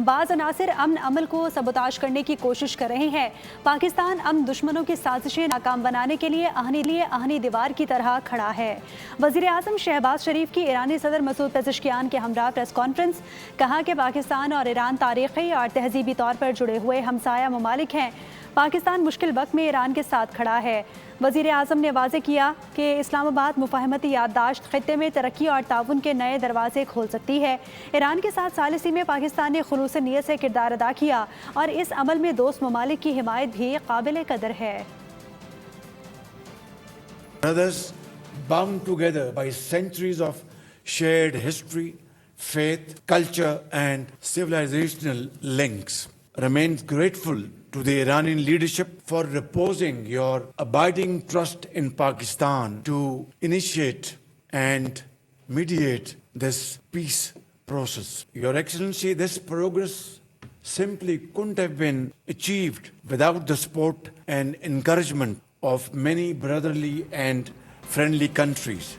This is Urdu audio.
بعض عناصر امن عمل کو سبوتاژ کرنے کی کوشش کر رہے ہیں۔ پاکستان امن دشمنوں کی سازشیں ناکام بنانے کے لیے آہنی دیوار کی طرح کھڑا ہے۔ وزیر اعظم شہباز شریف کی ایرانی صدر مسعود پزشکیان کے ہمراہ پریس کانفرنس، کہا کہ پاکستان اور ایران تاریخی اور تہذیبی طور پر جڑے ہوئے ہمسایہ ممالک ہیں۔ پاکستان مشکل وقت میں ایران کے ساتھ کھڑا ہے۔ وزیر اعظم نے واضح کیا کہ اسلام آباد مفاہمتی یادداشت خطے میں ترقی اور تعاون کے نئے دروازے کھول سکتی ہے۔ ایران کے ساتھ ثالثی میں پاکستان نے خلوص نیت سے کردار ادا کیا اور اس عمل میں دوست ممالک کی حمایت بھی قابل قدر ہے۔ Brothers bound together by centuries of shared history, faith, culture and civilizational links, remains grateful to the Iranian leadership for reposing your abiding trust in Pakistan to initiate and mediate this peace process. Your Excellency, this progress simply couldn't have been achieved without the support and encouragement of many brotherly and friendly countries.